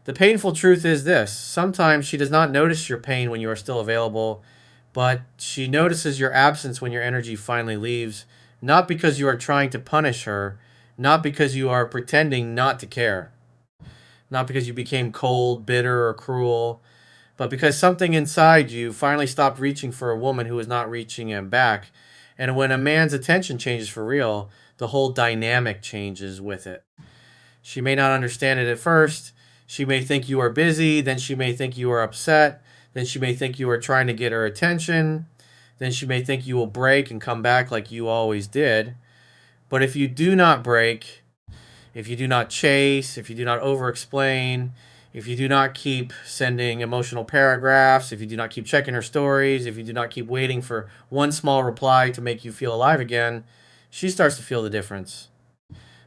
The painful truth is this: sometimes she does not notice your pain when you are still available, but she notices your absence when your energy finally leaves, not because you are trying to punish her, not because you are pretending not to care, not because you became cold, bitter, or cruel, but because something inside you finally stopped reaching for a woman who was not reaching him back. And when a man's attention changes for real, the whole dynamic changes with it. She may not understand it at first. She may think you are busy, then she may think you are upset, then she may think you are trying to get her attention, then she may think you will break and come back like you always did. But if you do not break, if you do not chase, if you do not over explain, if you do not keep sending emotional paragraphs, if you do not keep checking her stories, if you do not keep waiting for one small reply to make you feel alive again, she starts to feel the difference.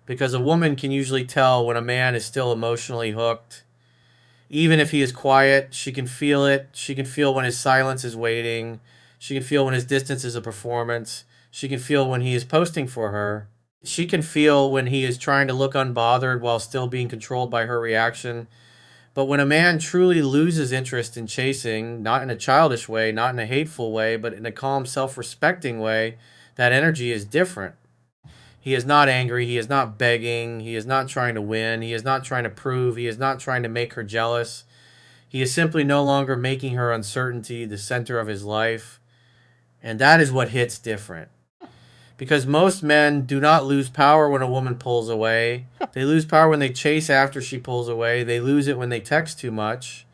Because a woman can usually tell when a man is still emotionally hooked. Even if he is quiet, she can feel it. She can feel when his silence is waiting. She can feel when his distance is a performance. She can feel when he is posting for her. She can feel when he is trying to look unbothered while still being controlled by her reaction. But when a man truly loses interest in chasing, not in a childish way, not in a hateful way, but in a calm, self respecting way, that energy is different. He is not angry. He is not begging. He is not trying to win. He is not trying to prove. He is not trying to make her jealous. He is simply no longer making her uncertainty the center of his life. And that is what hits different. Because most men do not lose power when a woman pulls away. They lose power when they chase after she pulls away. They lose it when they text too much.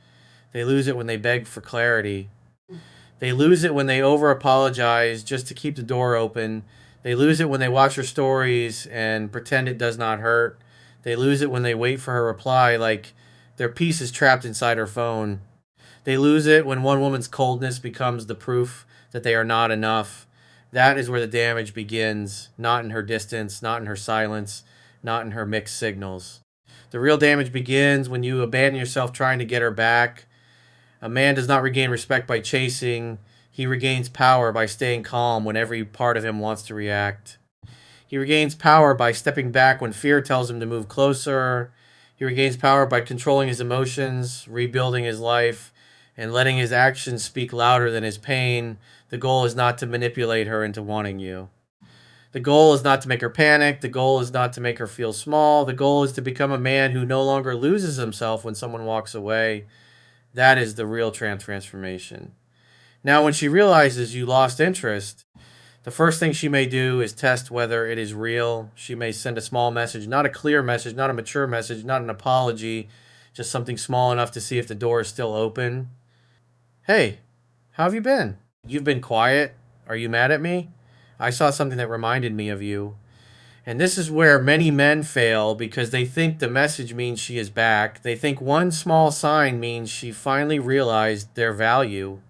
They lose it when they beg for clarity. They lose it when they over apologize just to keep the door open. They lose it when they watch her stories and pretend it does not hurt. They lose it when they wait for her reply like their piece is trapped inside her phone. They lose it when one woman's coldness becomes the proof that they are not enough. That is where the damage begins, not in her distance, not in her silence, not in her mixed signals. The real damage begins when you abandon yourself trying to get her back. A man does not regain respect by chasing. He regains power by staying calm when every part of him wants to react. He regains power by stepping back when fear tells him to move closer. He regains power by controlling his emotions, rebuilding his life, and letting his actions speak louder than his pain. The goal is not to manipulate her into wanting you. The goal is not to make her panic. The goal is not to make her feel small. The goal is to become a man who no longer loses himself when someone walks away. That is the real transformation. Now, when she realizes you lost interest, the first thing she may do is test whether it is real. She may send a small message, not a clear message, not a mature message, not an apology, just something small enough to see if the door is still open. Hey, how have you been? You've been quiet. Are you mad at me? I saw something that reminded me of you. And this is where many men fail because they think the message means she is back. They think one small sign means she finally realized their value.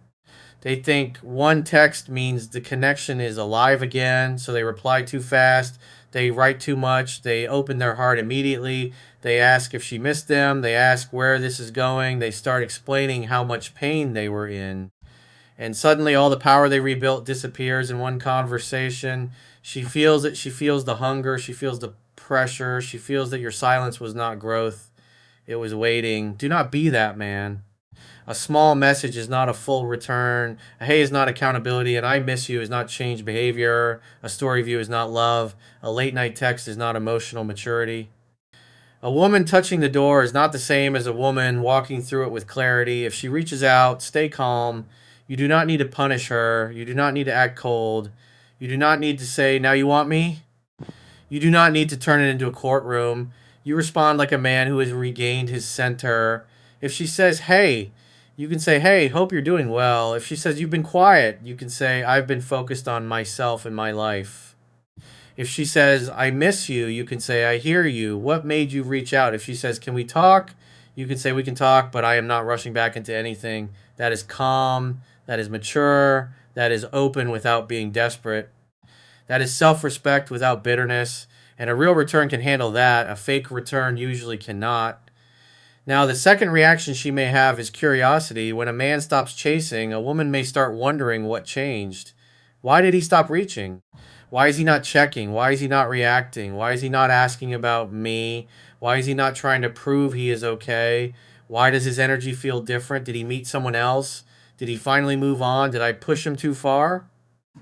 They think one text means the connection is alive again, so they reply too fast. They write too much. They open their heart immediately. They ask if she missed them. They ask where this is going. They start explaining how much pain they were in. And suddenly all the power they rebuilt disappears in one conversation. She feels it. She feels the hunger. She feels the pressure. She feels that your silence was not growth, it was waiting. Do not be that man. A small message is not a full return. A hey is not accountability. An I miss you is not change behavior. A story view is not love. A late night text is not emotional maturity. A woman touching the door is not the same as a woman walking through it with clarity. If she reaches out, stay calm. You do not need to punish her. You do not need to act cold. You do not need to say, now you want me? You do not need to turn it into a courtroom. You respond like a man who has regained his center. If she says, hey, you can say, hey, hope you're doing well. If she says, you've been quiet, you can say, I've been focused on myself and my life. If she says, I miss you, you can say, I hear you. What made you reach out? If she says, can we talk? You can say, we can talk, but I am not rushing back into anything. That is calm. That is mature. That is open without being desperate. That is self respect without bitterness. And a real return can handle that. A fake return usually cannot. Now, the second reaction she may have is curiosity. When a man stops chasing, a woman may start wondering what changed. Why did he stop reaching? Why is he not checking? Why is he not reacting? Why is he not asking about me? Why is he not trying to prove he is okay? Why does his energy feel different? Did he meet someone else? Did he finally move on? Did I push him too far?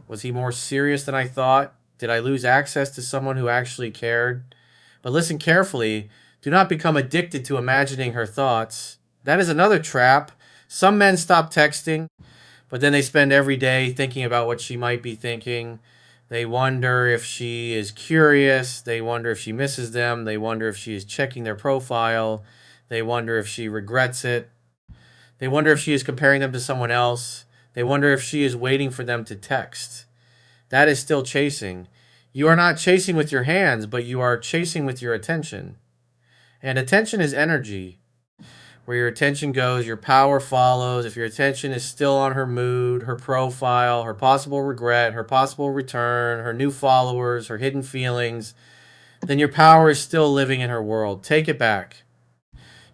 Was he more serious than I thought? Did I lose access to someone who actually cared? But listen carefully. Do not become addicted to imagining her thoughts. That is another trap. Some men stop texting, but then they spend every day thinking about what she might be thinking. They wonder if she is curious. They wonder if she misses them. They wonder if she is checking their profile. They wonder if she regrets it. They wonder if she is comparing them to someone else. They wonder if she is waiting for them to text. That is still chasing. You are not chasing with your hands, but you are chasing with your attention. And attention is energy. Where your attention goes, your power follows. If your attention is still on her mood, her profile, her possible regret, her possible return, her new followers, her hidden feelings, then your power is still living in her world. Take it back.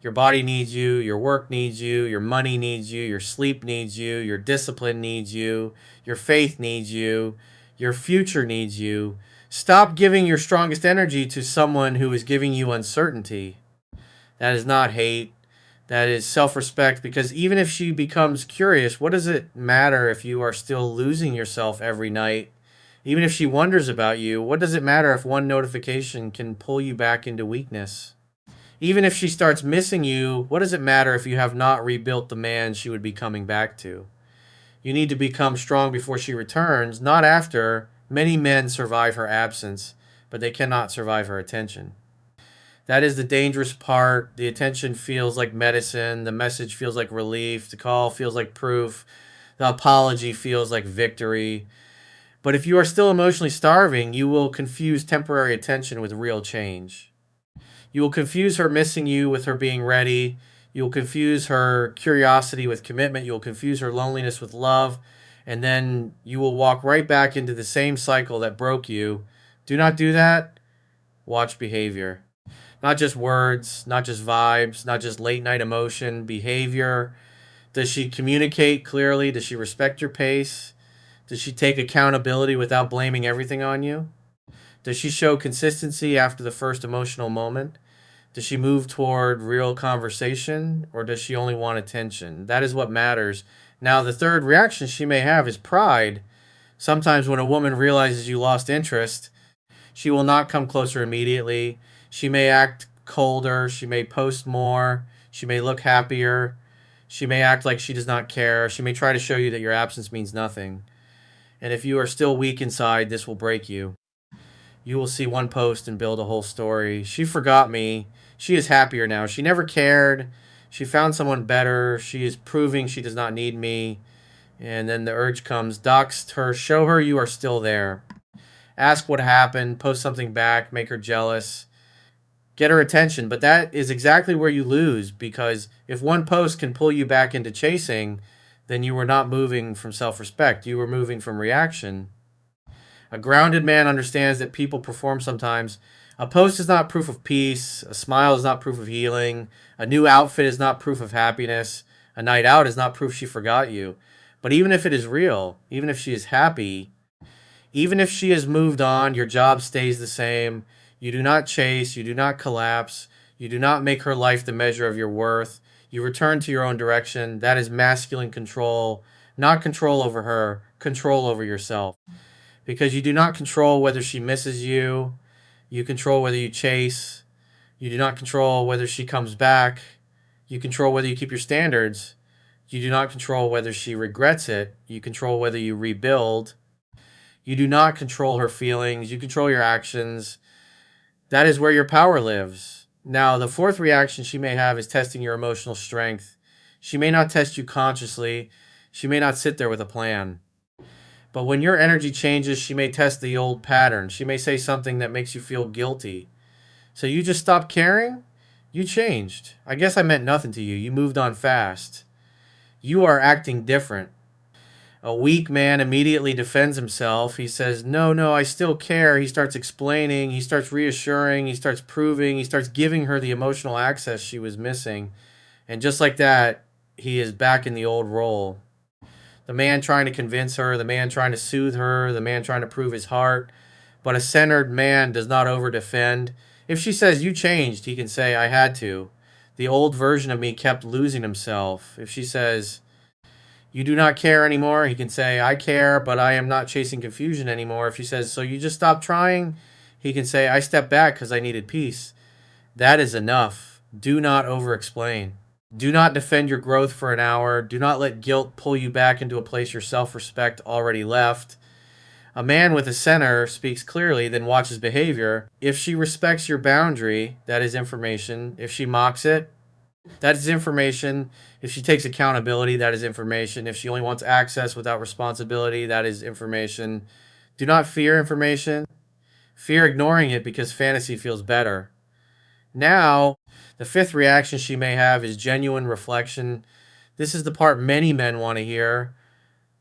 Your body needs you, your work needs you, your money needs you, your sleep needs you, your discipline needs you, your faith needs you, your future needs you. Stop giving your strongest energy to someone who is giving you uncertainty. That is not hate. That is self respect, because even if she becomes curious, what does it matter if you are still losing yourself every night? Even if she wonders about you, what does it matter if one notification can pull you back into weakness? Even if she starts missing you, what does it matter if you have not rebuilt the man she would be coming back to? You need to become strong before she returns, not after. Many men survive her absence, but they cannot survive her attention. That is the dangerous part. The attention feels like medicine. The message feels like relief. The call feels like proof. The apology feels like victory. But if you are still emotionally starving, you will confuse temporary attention with real change. You will confuse her missing you with her being ready. You'll confuse her curiosity with commitment. You'll confuse her loneliness with love. And then you will walk right back into the same cycle that broke you. Do not do that. Watch behavior. Not just words, not just vibes, not just late night emotion, behavior. Does she communicate clearly? Does she respect your pace? Does she take accountability without blaming everything on you? Does she show consistency after the first emotional moment? Does she move toward real conversation, or does she only want attention? That is what matters. Now, the third reaction she may have is pride. Sometimes when a woman realizes you lost interest, she will not come closer immediately. She may act colder. She may post more. She may look happier. She may act like she does not care. She may try to show you that your absence means nothing. And if you are still weak inside, this will break you. You will see one post and build a whole story. She forgot me. She is happier now. She never cared. She found someone better. She is proving she does not need me. And then the urge comes. Dox her. Show her you are still there. Ask what happened. Post something back. Make her jealous. Get her attention. But that is exactly where you lose, because if one post can pull you back into chasing, then you were not moving from self respect. You were moving from reaction. A grounded man understands that people perform sometimes. A post is not proof of peace. A smile is not proof of healing. A new outfit is not proof of happiness. A night out is not proof she forgot you. But even if it is real, even if she is happy, even if she has moved on, your job stays the same. You do not chase. You do not collapse. You do not make her life the measure of your worth. You return to your own direction. That is masculine control, not control over her, control over yourself. Because you do not control whether she misses you. You control whether you chase. You do not control whether she comes back. You control whether you keep your standards. You do not control whether she regrets it. You control whether you rebuild. You do not control her feelings. You control your actions. That is where your power lives. Now, the fourth reaction she may have is testing your emotional strength. She may not test you consciously. She may not sit there with a plan. But when your energy changes, she may test the old pattern. She may say something that makes you feel guilty. So you just stopped caring? You changed. I guess I meant nothing to you. You moved on fast. You are acting different. A weak man immediately defends himself. He says, no, no, I still care. He starts explaining. He starts reassuring. He starts proving. He starts giving her the emotional access she was missing. And just like that, he is back in the old role. The man trying to convince her, the man trying to soothe her, the man trying to prove his heart. But a centered man does not over defend. If she says, you changed, he can say, I had to. The old version of me kept losing himself. If she says, "You do not care anymore," he can say, "I care, but I am not chasing confusion anymore." If she says, "So you just stopped trying," he can say, "I stepped back because I needed peace." That is enough. Do not over explain. Do not defend your growth for an hour. Do not let guilt pull you back into a place your self respect already left. A man with a center speaks clearly, then watches behavior. If she respects your boundary, that is information. If she mocks it, that is information. If she takes accountability, that is information. If she only wants access without responsibility, that is information. Do not fear information. Fear ignoring it because fantasy feels better. Now, the fifth reaction she may have is genuine reflection. This is the part many men want to hear.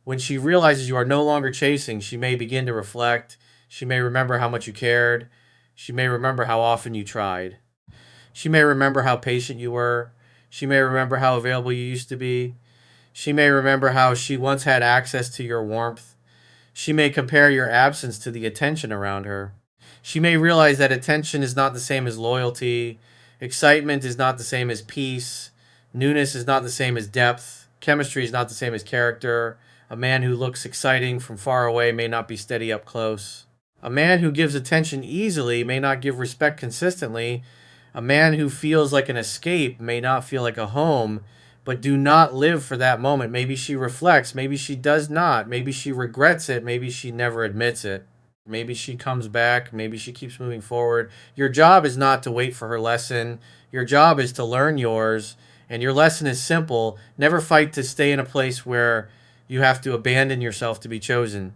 When she realizes you are no longer chasing, she may begin to reflect. She may remember how much you cared. She may remember how often you tried. She may remember how patient you were. She may remember how available you used to be. She may remember how she once had access to your warmth. She may compare your absence to the attention around her. She may realize that attention is not the same as loyalty. Excitement is not the same as peace. Newness is not the same as depth. Chemistry is not the same as character. A man who looks exciting from far away may not be steady up close. A man who gives attention easily may not give respect consistently. A man who feels like an escape may not feel like a home, but do not live for that moment. Maybe she reflects, maybe she does not, maybe she regrets it, maybe she never admits it. Maybe she comes back, maybe she keeps moving forward. Your job is not to wait for her lesson. Your job is to learn yours, and your lesson is simple. Never fight to stay in a place where you have to abandon yourself to be chosen.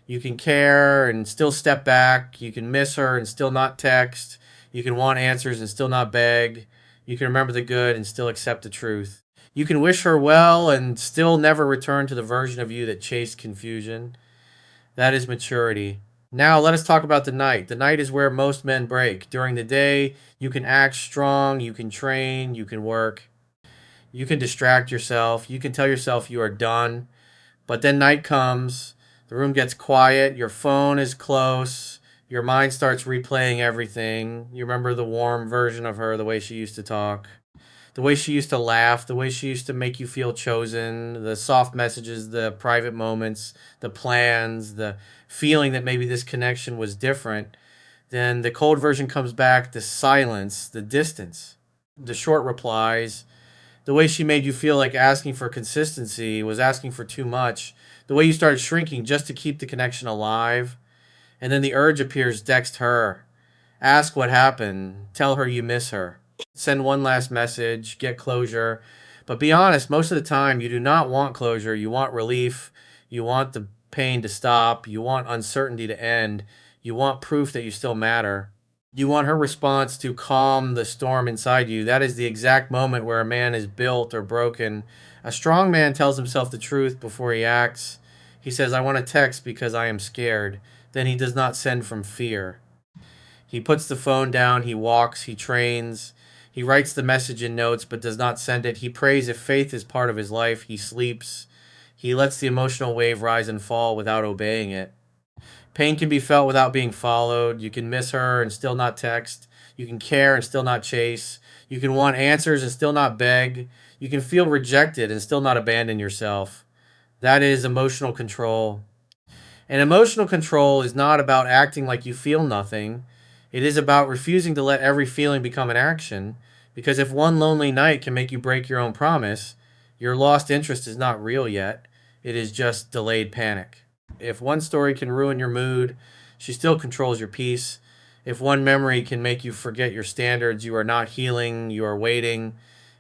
You can care and still step back. You can miss her and still not text. You can want answers and still not beg. You can remember the good and still accept the truth. You can wish her well and still never return to the version of you that chased confusion. That is maturity. Now, let us talk about the night. The night is where most men break. During the day, you can act strong, you can train, you can work, you can distract yourself, you can tell yourself you are done. But then night comes, the room gets quiet, your phone is close, your mind starts replaying everything. You remember the warm version of her, the way she used to talk, the way she used to laugh, the way she used to make you feel chosen, the soft messages, the private moments, the plans, the feeling that maybe this connection was different. Then the cold version comes back, the silence, the distance, the short replies, the way she made you feel like asking for consistency was asking for too much, the way you started shrinking just to keep the connection alive. And then the urge appears, text her, ask what happened, tell her you miss her, send one last message, get closure. But be honest, most of the time you do not want closure. You want relief. You want the pain to stop. You want uncertainty to end. You want proof that you still matter. You want her response to calm the storm inside you. That is the exact moment where a man is built or broken. A strong man tells himself the truth before he acts. He says, "I want to text because I am scared." Then he does not send from fear. He puts the phone down, he walks, he trains, he writes the message in notes but does not send it. He prays if faith is part of his life. He sleeps. He lets the emotional wave rise and fall without obeying it. Pain can be felt without being followed. You can miss her and still not text. You can care and still not chase. You can want answers and still not beg. You can feel rejected and still not abandon yourself. That is emotional control. And emotional control is not about acting like you feel nothing. It is about refusing to let every feeling become an action. Because if one lonely night can make you break your own promise, your lost interest is not real yet. It is just delayed panic. If one story can ruin your mood, she still controls your peace. If one memory can make you forget your standards, you are not healing, you are waiting.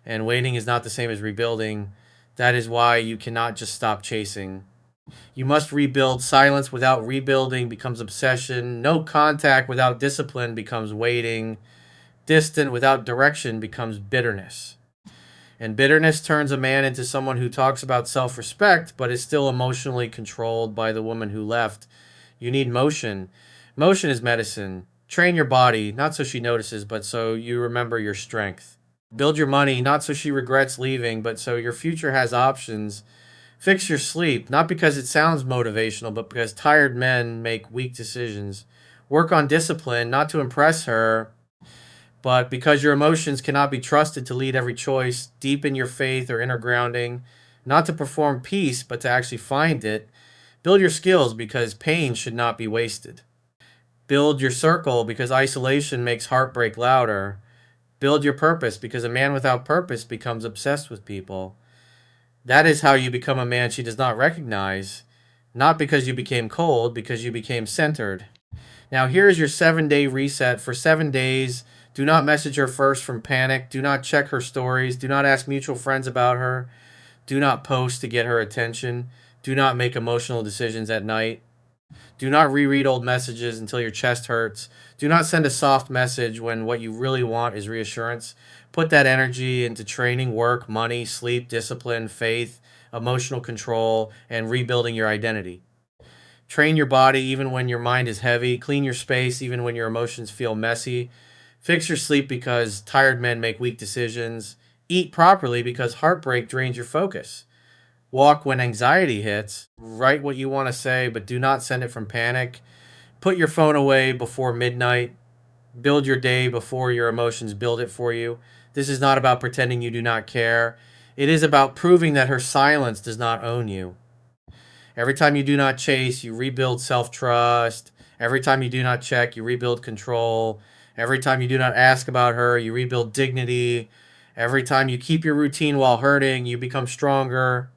And waiting is not the same as rebuilding. That is why you cannot just stop chasing. You must rebuild. Silence without rebuilding becomes obsession. No contact without discipline becomes waiting. Distant without direction becomes bitterness. And bitterness turns a man into someone who talks about self respect but is still emotionally controlled by the woman who left. You need motion. Motion is medicine. Train your body, not so she notices, but so you remember your strength. Build your money, not so she regrets leaving, but so your future has options. Fix your sleep, not because it sounds motivational, but because tired men make weak decisions. Work on discipline, not to impress her, But because your emotions cannot be trusted to lead every choice, deepen your faith or inner grounding, not to perform peace, but to actually find it. Build your skills because pain should not be wasted. Build your circle because isolation makes heartbreak louder. Build your purpose because a man without purpose becomes obsessed with people. That is how you become a man she does not recognize, not because you became cold, because you became centered. Now, here is your 7 day reset. For 7 days, do not message her first from panic. Do not check her stories. Do not ask mutual friends about her. Do not post to get her attention. Do not make emotional decisions at night. Do not reread old messages until your chest hurts. Do not send a soft message when what you really want is reassurance. Put that energy into training, work, money, sleep, discipline, faith, emotional control, and rebuilding your identity. Train your body even when your mind is heavy. Clean your space even when your emotions feel messy. Fix your sleep because tired men make weak decisions. Eat properly because heartbreak drains your focus. Walk when anxiety hits. Write what you want to say, but do not send it from panic. Put your phone away before midnight. Build your day before your emotions build it for you. This is not about pretending you do not care. It is about proving that her silence does not own you. Every time you do not chase, you rebuild self trust. Every time you do not check, you rebuild control. Every time you do not ask about her, you rebuild dignity. Every time you keep your routine while hurting, you become stronger.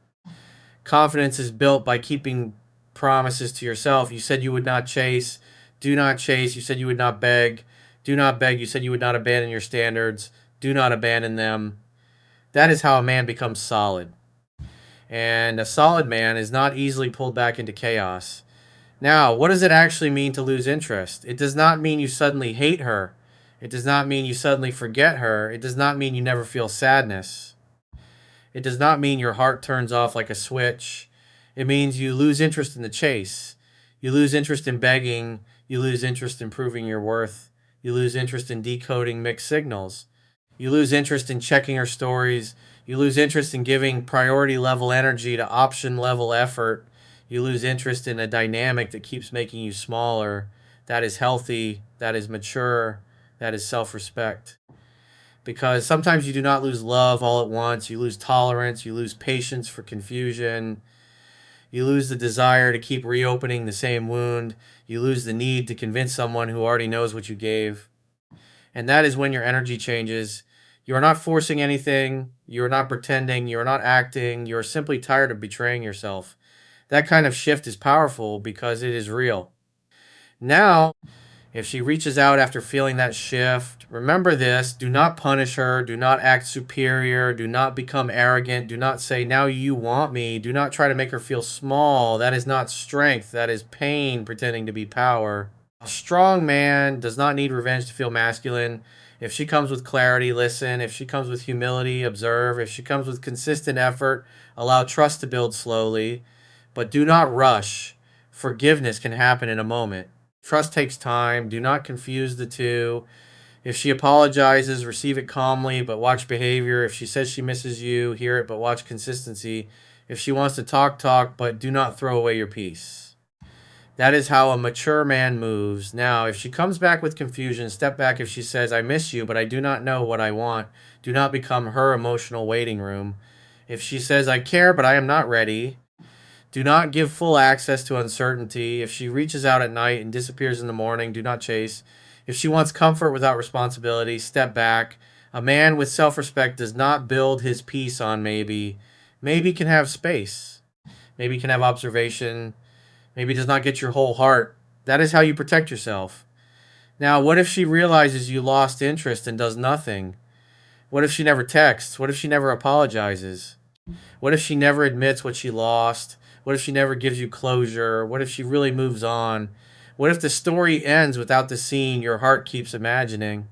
Confidence is built by keeping promises to yourself. You said you would not chase. Do not chase. You said you would not beg. Do not beg. You said you would not abandon your standards. Do not abandon them. That is how a man becomes solid. And a solid man is not easily pulled back into chaos. Now, what does it actually mean to lose interest? It does not mean you suddenly hate her. It does not mean you suddenly forget her. It does not mean you never feel sadness. It does not mean your heart turns off like a switch. It means you lose interest in the chase. You lose interest in begging. You lose interest in proving your worth. You lose interest in decoding mixed signals. You lose interest in checking her stories. You lose interest in giving priority level energy to option level effort. You lose interest in a dynamic that keeps making you smaller. That is healthy. That is mature. That is self respect. Because sometimes you do not lose love all at once. You lose tolerance. You lose patience for confusion. You lose the desire to keep reopening the same wound. You lose the need to convince someone who already knows what you gave. And that is when your energy changes. You are not forcing anything. You are not pretending. You are not acting. You are simply tired of betraying yourself. That kind of shift is powerful because it is real. Now, if she reaches out after feeling that shift, remember this: do not punish her, do not act superior, do not become arrogant, do not say, now you want me, do not try to make her feel small. That is not strength, that is pain pretending to be power. A strong man does not need revenge to feel masculine. If she comes with clarity, listen. If she comes with humility, observe. If she comes with consistent effort, allow trust to build slowly. But do not rush. Forgiveness can happen in a moment. Trust takes time. Do not confuse the two. If she apologizes, receive it calmly, but watch behavior. If she says she misses you, hear it, but watch consistency. If she wants to talk, talk, but do not throw away your peace. That is how a mature man moves. Now, if she comes back with confusion, step back. If she says, I miss you, but I do not know what I want, do not become her emotional waiting room. If she says, I care, but I am not ready, do not give full access to uncertainty. If she reaches out at night and disappears in the morning, do not chase. If she wants comfort without responsibility, step back. A man with self respect does not build his peace on maybe. Maybe can have space. Maybe can have observation. Maybe does not get your whole heart. That is how you protect yourself. Now, what if she realizes you lost interest and does nothing? What if she never texts? What if she never apologizes? What if she never admits what she lost? What if she never gives you closure? What if she really moves on? What if the story ends without the scene your heart keeps imagining?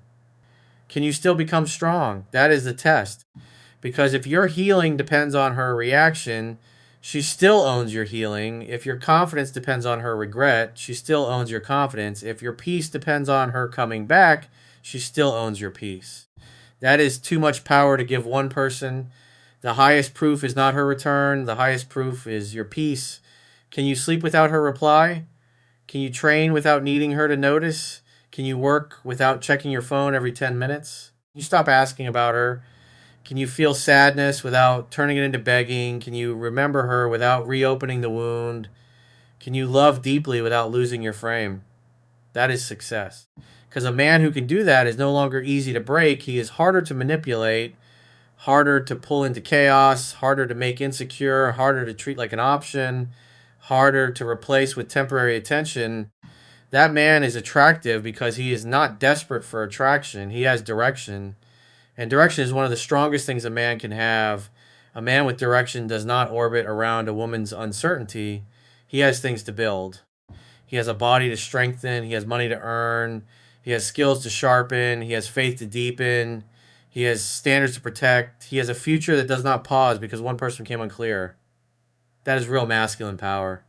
Can you still become strong? That is the test. Because if your healing depends on her reaction, she still owns your healing. If your confidence depends on her regret, she still owns your confidence. If your peace depends on her coming back, she still owns your peace. That is too much power to give one person. The highest proof is not her return. The highest proof is your peace. Can you sleep without her reply? Can you train without needing her to notice? Can you work without checking your phone every 10 minutes? Can you stop asking about her? Can you feel sadness without turning it into begging? Can you remember her without reopening the wound? Can you love deeply without losing your frame? That is success. Because a man who can do that is no longer easy to break. He is harder to manipulate, harder to pull into chaos, harder to make insecure, harder to treat like an option, harder to replace with temporary attention. That man is attractive because he is not desperate for attraction. He has direction. And direction is one of the strongest things a man can have. A man with direction does not orbit around a woman's uncertainty. He has things to build. He has a body to strengthen. He has money to earn. He has skills to sharpen. He has faith to deepen. He has standards to protect. He has a future that does not pause because one person became unclear. That is real masculine power.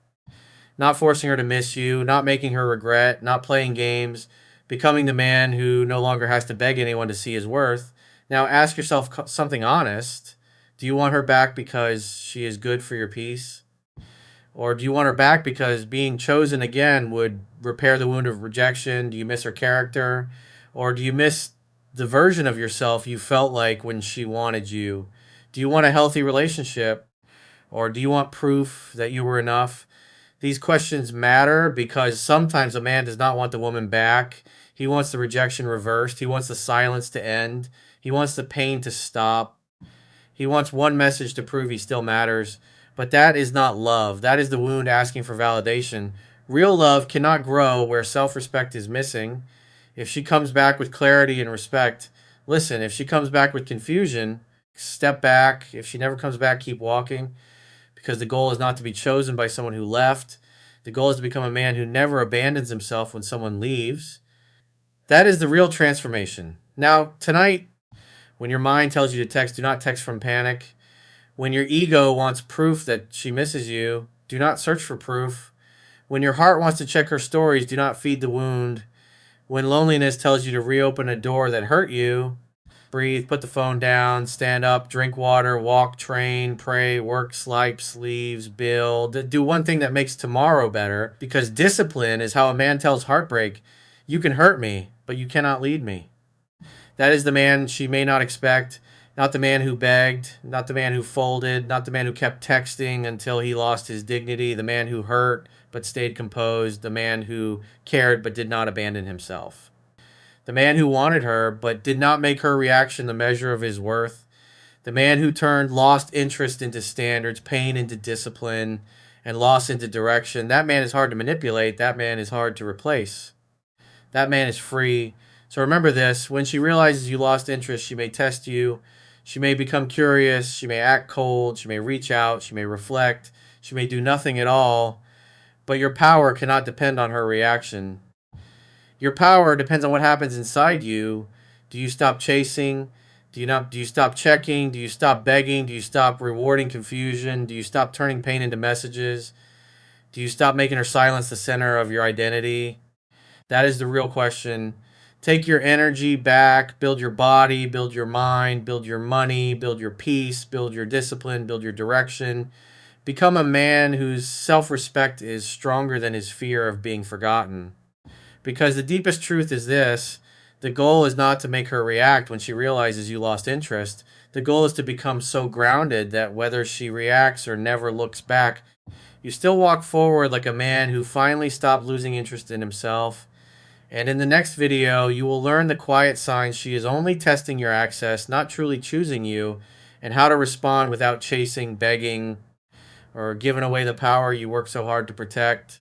Not forcing her to miss you, not making her regret, not playing games, becoming the man who no longer has to beg anyone to see his worth. Now ask yourself something honest. Do you want her back because she is good for your peace? Or do you want her back because being chosen again would repair the wound of rejection? Do you miss her character? Or do you miss the version of yourself you felt like when she wanted you? Do you want a healthy relationship? Or do you want proof that you were enough? These questions matter because sometimes a man does not want the woman back. He wants the rejection reversed. He wants the silence to end. He wants the pain to stop. He wants one message to prove he still matters. But that is not love. That is the wound asking for validation. Real love cannot grow where self respect is missing. If she comes back with clarity and respect, listen. If she comes back with confusion, step back. If she never comes back, keep walking. Because the goal is not to be chosen by someone who left. The goal is to become a man who never abandons himself when someone leaves. That is the real transformation. Now, tonight, when your mind tells you to text, do not text from panic. When your ego wants proof that she misses you, do not search for proof. When your heart wants to check her stories, do not feed the wound. When loneliness tells you to reopen a door that hurt you, breathe, put the phone down, stand up, drink water, walk, train, pray, work, sleeves, build. Do one thing that makes tomorrow better because discipline is how a man tells heartbreak, you can hurt me, but you cannot lead me. That is the man she may not expect. Not the man who begged, not the man who folded, not the man who kept texting until he lost his dignity, the man who hurt but stayed composed, the man who cared but did not abandon himself. The man who wanted her but did not make her reaction the measure of his worth. The man who turned lost interest into standards, pain into discipline, and loss into direction. That man is hard to manipulate. That man is hard to replace. That man is free. So remember this, when she realizes you lost interest, she may test you. She may become curious. She may act cold. She may reach out. She may reflect. She may do nothing at all. But your power cannot depend on her reaction. Your power depends on what happens inside you. Do you stop chasing? Do you stop checking? Do you stop begging? Do you stop rewarding confusion? Do you stop turning pain into messages? Do you stop making her silence the center of your identity? That is the real question. Take your energy back, build your body, build your mind, build your money, build your peace, build your discipline, build your direction. Become a man whose self respect is stronger than his fear of being forgotten. Because the deepest truth is this, the goal is not to make her react when she realizes you lost interest. The goal is to become so grounded that whether she reacts or never looks back, you still walk forward like a man who finally stopped losing interest in himself. And in the next video, you will learn the quiet signs she is only testing your access, not truly choosing you, and how to respond without chasing, begging, or giving away the power you work so hard to protect.